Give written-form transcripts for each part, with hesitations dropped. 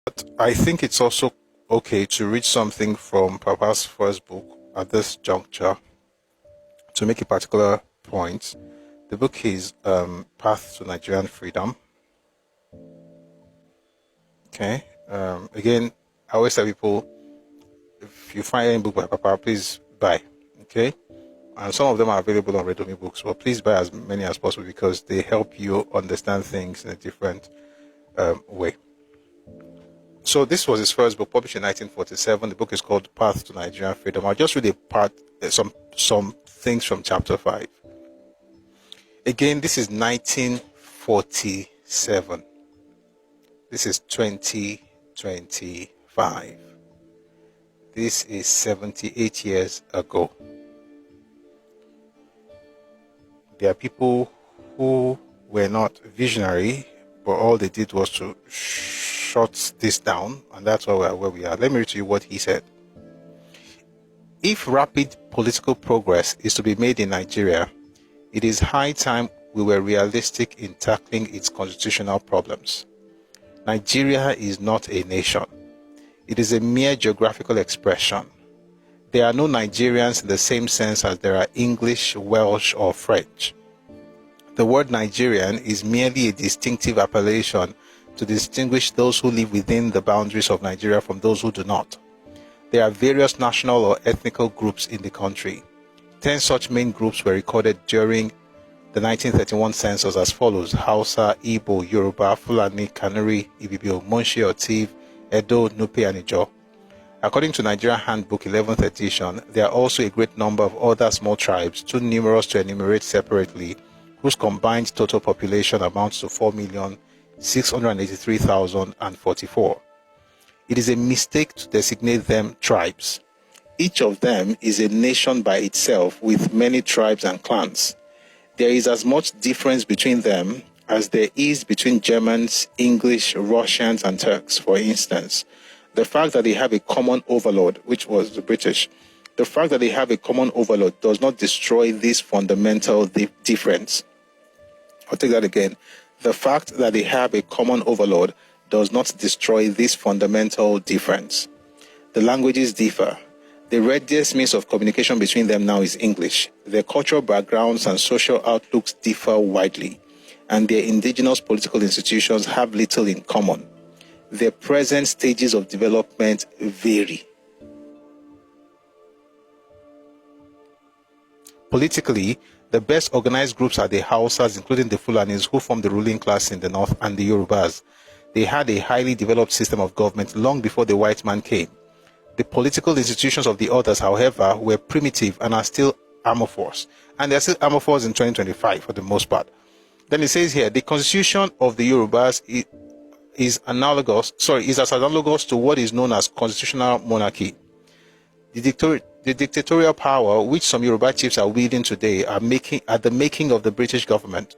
But I think it's also okay to read something from Papa's first book at this juncture to make a particular point. The book is Path to Nigerian Freedom. Okay. Again, I always tell people, if you find any book by Papa, please buy. Okay. And some of them are available on Redomi Books, but please buy as many as possible because they help you understand things in a different way. So this was his first book, published in 1947. The book is called Path to Nigerian Freedom. I'll just read a part, some things from chapter 5. Again, this is 1947. This is 2025. This is 78 years ago. There are people who were not visionary, but all they did was to shut this down, and that's why we are where we are. Let me read to you what he said. If rapid political progress is to be made in Nigeria, it is high time we were realistic in tackling its constitutional problems. Nigeria is not a nation. It is a mere geographical expression. There are no Nigerians in the same sense as there are English, Welsh, or French. The word Nigerian is merely a distinctive appellation to distinguish those who live within the boundaries of Nigeria from those who do not. There are various national or ethnical groups in the country. 10 such main groups were recorded during the 1931 census as follows: Hausa, Igbo, Yoruba, Fulani, Kanuri, Ibibio, Munshi, Otiv, Edo, Nupe, and Ijaw. According to Nigeria Handbook 11th edition, there are also a great number of other small tribes, too numerous to enumerate separately, whose combined total population amounts to 4,683,044. It is a mistake to designate them tribes. Each of them is a nation by itself with many tribes and clans. There is as much difference between them as there is between Germans, English, Russians, and Turks, for instance. The fact that they have a common overlord, which was the British, the fact that they have a common overlord does not destroy this fundamental difference. I'll take that again. The fact that they have a common overlord does not destroy this fundamental difference. The languages differ. The readiest means of communication between them now is English. Their cultural backgrounds and social outlooks differ widely, and their indigenous political institutions have little in common. Their present stages of development vary. Politically, the best organized groups are the Hausas, including the Fulanis, who form the ruling class in the north, and the Yorubas. They had a highly developed system of government long before the white man came. The political institutions of the others, however, were primitive and are still amorphous. And they are still amorphous in 2025 for the most part. Then it says here, the constitution of the Yorubas is as analogous to what is known as constitutional monarchy. The dictatorial power which some Yoruba chiefs are wielding today are the making of the British government,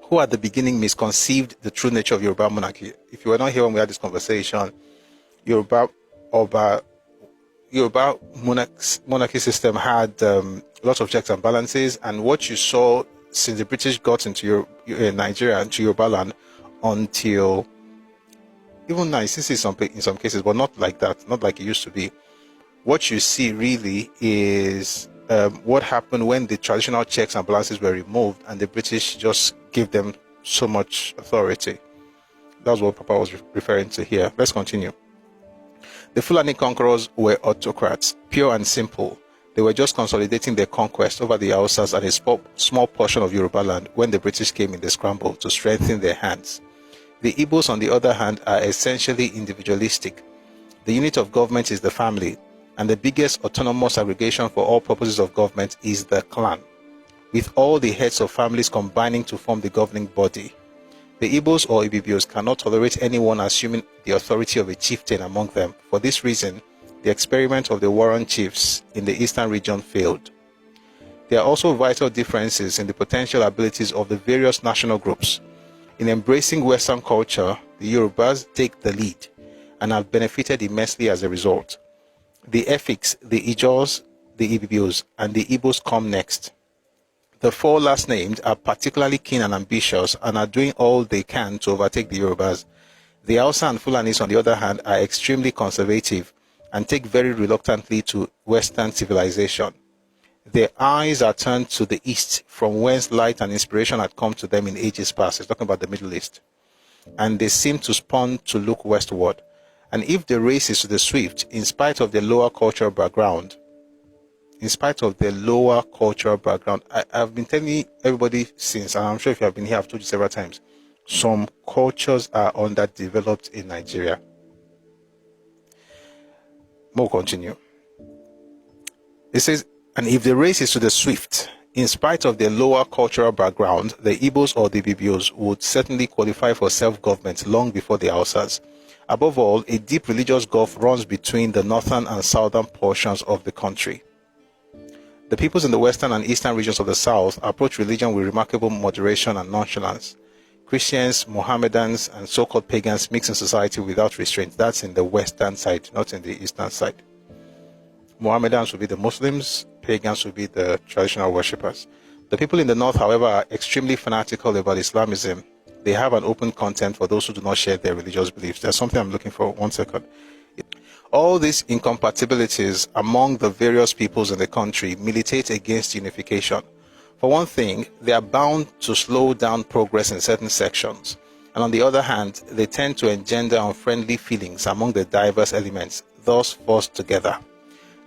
who at the beginning misconceived the true nature of Yoruba monarchy. If you were not here when we had this conversation, Yoruba monarchy system had lots of checks and balances, and what you saw since the British got into Nigeria and to Yoruba land until even now, since in some cases, but not like that, not like it used to be. What you see really is what happened when the traditional checks and balances were removed and the British just gave them so much authority. That's what Papa was referring to here. Let's continue. The Fulani conquerors were autocrats, pure and simple. They were just consolidating their conquest over the Hausas and a small portion of Yoruba land when the British came in the scramble to strengthen their hands. The Igbos, on the other hand, are essentially individualistic. The unit of government is the family, and the biggest autonomous aggregation for all purposes of government is the clan, with all the heads of families combining to form the governing body. The Igbos or Ibibios cannot tolerate anyone assuming the authority of a chieftain among them. For this reason, the experiment of the Warren chiefs in the eastern region failed. There are also vital differences in the potential abilities of the various national groups. In embracing Western culture, the Yorubas take the lead and have benefited immensely as a result. The Efiks, the Ijaws, the Ibibios, and the Igbos come next. The four last named are particularly keen and ambitious and are doing all they can to overtake the Yorubas. The Hausa and Fulanis, on the other hand, are extremely conservative and take very reluctantly to Western civilization. Their eyes are turned to the East, from whence light and inspiration had come to them in ages past. It's talking about the Middle East. And they seem to spurn to look westward. And if the race is to the swift, in spite of their lower cultural background, I've been telling everybody since, and I'm sure if you have been here, I've told you several times, some cultures are underdeveloped in Nigeria. More continue. It says, and if the race is to the swift, in spite of their lower cultural background, the Igbos or the Ibibios would certainly qualify for self-government long before the Hausas. Above all, a deep religious gulf runs between the northern and southern portions of the country. The peoples in the western and eastern regions of the south approach religion with remarkable moderation and nonchalance. Christians, Mohammedans, and so-called pagans mix in society without restraint. That's in the western side, not in the eastern side. Mohammedans will be the Muslims, pagans will be the traditional worshippers. The people in the north, however, are extremely fanatical about Islamism. They have an open contempt for those who do not share their religious beliefs. There's something I'm looking for. 1 second. All these incompatibilities among the various peoples in the country militate against unification. For one thing, they are bound to slow down progress in certain sections. And on the other hand, they tend to engender unfriendly feelings among the diverse elements, thus forced together.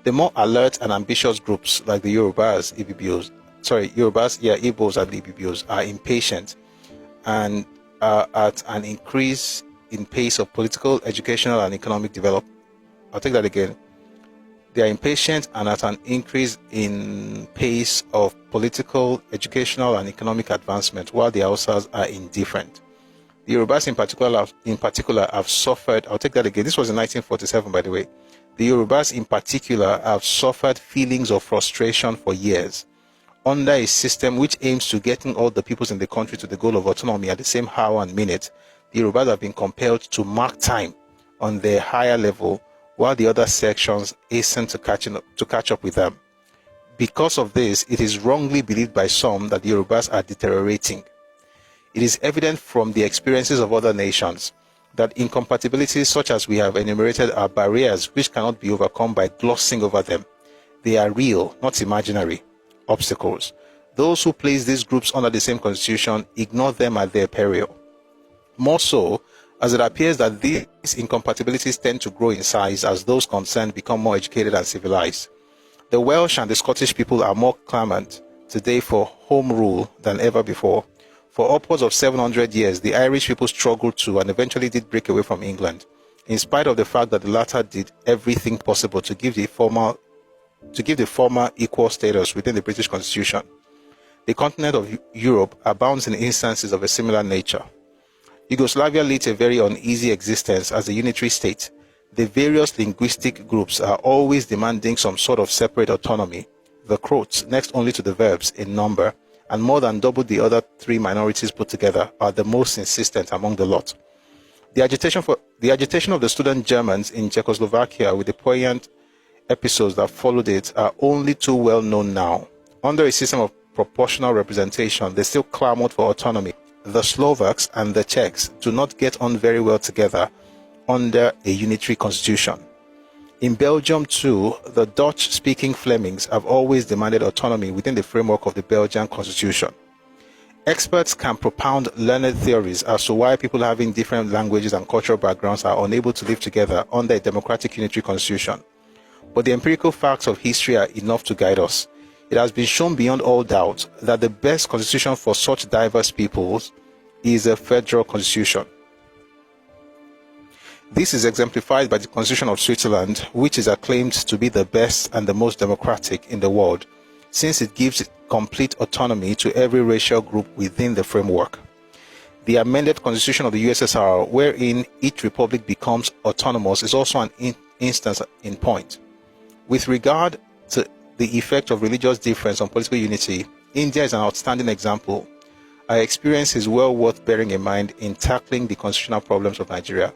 The more alert and ambitious groups like the Igbos and the Ibibios are impatient and are at an increase in pace of political, educational, and economic development. I'll take that again. They are impatient and at an increase in pace of political, educational, and economic advancement, while the Hausas are indifferent. The Yorubas in particular have suffered. I'll take that again. This was in 1947, by the way. The Yorubas in particular have suffered feelings of frustration for years under a system which aims to getting all the peoples in the country to the goal of autonomy at the same hour and minute. The Yorubas have been compelled to mark time on their higher level, while the other sections hasten to catch up with them. Because of this, it is wrongly believed by some that the Yorubas are deteriorating. It is evident from the experiences of other nations that incompatibilities such as we have enumerated are barriers which cannot be overcome by glossing over them. They are real, not imaginary, obstacles. Those who place these groups under the same constitution ignore them at their peril. More so, as it appears that these incompatibilities tend to grow in size as those concerned become more educated and civilized. The Welsh and the Scottish people are more clamant today for home rule than ever before. For upwards of 700 years, the Irish people struggled to and eventually did break away from England, in spite of the fact that the latter did everything possible to give the former equal status within the British Constitution. The continent of Europe abounds in instances of a similar nature. Yugoslavia leads a very uneasy existence as a unitary state. The various linguistic groups are always demanding some sort of separate autonomy. The Croats, next only to the verbs in number, and more than double the other three minorities put together, are the most insistent among the lot. The agitation of the student Germans in Czechoslovakia with the poignant episodes that followed it are only too well known now. Under a system of proportional representation, they still clamored for autonomy. The Slovaks and the Czechs do not get on very well together under a unitary constitution. In Belgium too, the Dutch-speaking Flemings have always demanded autonomy within the framework of the Belgian constitution. Experts can propound learned theories as to why people having different languages and cultural backgrounds are unable to live together under a democratic unitary constitution. But the empirical facts of history are enough to guide us. It has been shown beyond all doubt that the best constitution for such diverse peoples is a federal constitution. This is exemplified by the Constitution of Switzerland, which is acclaimed to be the best and the most democratic in the world, since it gives complete autonomy to every racial group within the framework. The amended Constitution of the USSR, wherein each republic becomes autonomous, is also an instance in point. With regard to the effect of religious difference on political unity, India is an outstanding example. Our experience is well worth bearing in mind in tackling the constitutional problems of Nigeria.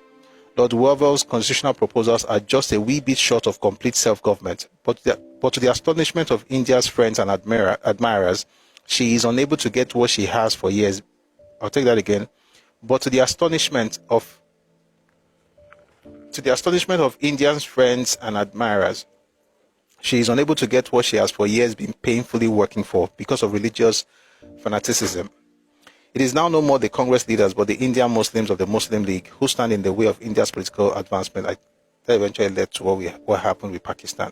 Lord Wavell's constitutional proposals are just a wee bit short of complete self-government, but to the astonishment of India's friends and admirers, she is unable to get what she has for years. I'll take that again. But to the astonishment of to the astonishment of India's friends and admirers, she is unable to get what she has for years been painfully working for because of religious fanaticism. It is now no more the Congress leaders but the Indian Muslims of the Muslim League who stand in the way of India's political advancement. That eventually led to what happened with Pakistan.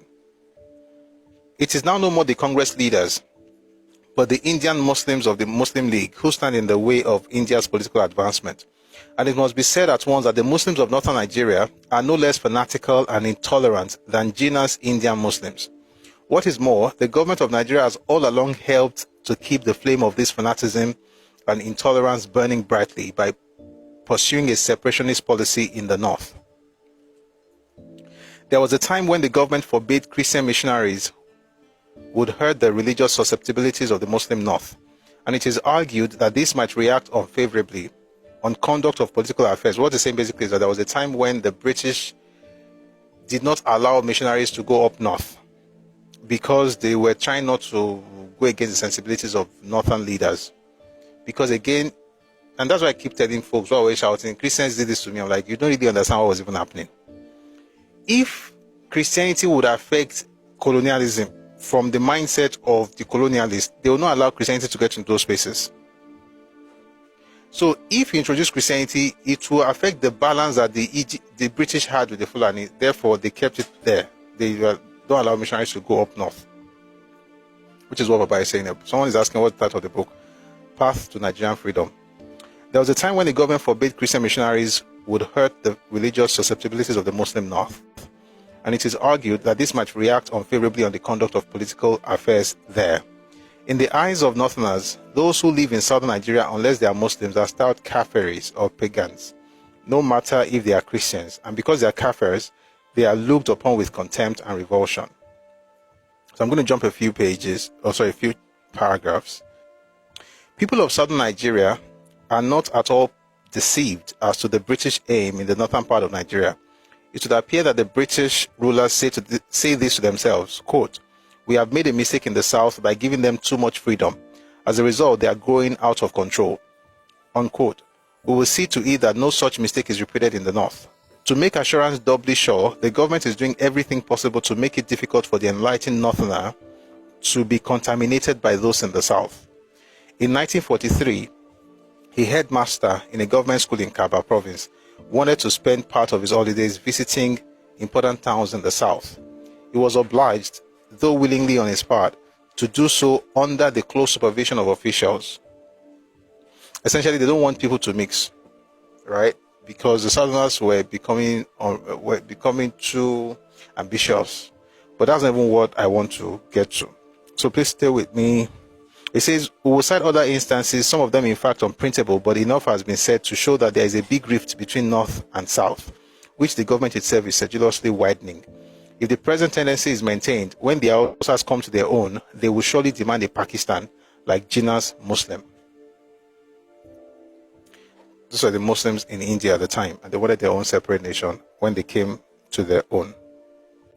It is now no more the Congress leaders but the Indian Muslims of the Muslim League who stand in the way of India's political advancement. And it must be said at once that the Muslims of northern Nigeria are no less fanatical and intolerant than Jinnah's Indian Muslims. What is more, the government of Nigeria has all along helped to keep the flame of this fanaticism and intolerance burning brightly by pursuing a separationist policy in the north. There was a time when the government forbade Christian missionaries would hurt the religious susceptibilities of the Muslim north, and it is argued that this might react unfavorably on conduct of political affairs. What they're saying basically is that there was a time when the British did not allow missionaries to go up north because they were trying not to go against the sensibilities of northern leaders. Because again, and that's why I keep telling folks who are always shouting, Christians did this to me. I'm like, you don't really understand what was even happening. If Christianity would affect colonialism from the mindset of the colonialists, they will not allow Christianity to get into those spaces. So if you introduce Christianity, it will affect the balance that the British had with the Fulani. Therefore, they kept it there. They don't allow missionaries to go up north, which is what Baba is saying. Someone is asking what's the title of the book, Path to Nigerian Freedom. There was a time when the government forbade Christian missionaries would hurt the religious susceptibilities of the Muslim north, and it is argued that this might react unfavorably on the conduct of political affairs there. In the eyes of northerners, those who live in southern Nigeria, unless they are Muslims, are styled Kafiris or pagans, no matter if they are Christians. And because they are Kafirs, they are looked upon with contempt and revulsion. So I'm going to jump a few paragraphs. People of southern Nigeria are not at all deceived as to the British aim in the northern part of Nigeria. It would appear that the British rulers say this to themselves, quote, "We have made a mistake in the south by giving them too much freedom. As a result, they are growing out of control," unquote. We will see to it that no such mistake is repeated in the north. To make assurance doubly sure, the government is doing everything possible to make it difficult for the enlightened northerner to be contaminated by those in the south. In 1943, a headmaster in a government school in Kaba province wanted to spend part of his holidays visiting important towns in the south. He was obliged, though willingly on his part, to do so under the close supervision of officials. Essentially, they don't want people to mix, right? Because the southerners were becoming too ambitious. But that's not even what I want to get to. So please stay with me. It says, we will cite other instances, some of them in fact unprintable, but enough has been said to show that there is a big rift between north and south, which the government itself is sedulously widening. If the present tendency is maintained, when the Hausas come to their own, they will surely demand a Pakistan like Jinnah's Muslim. Those were the Muslims in India at the time, and they wanted their own separate nation when they came to their own.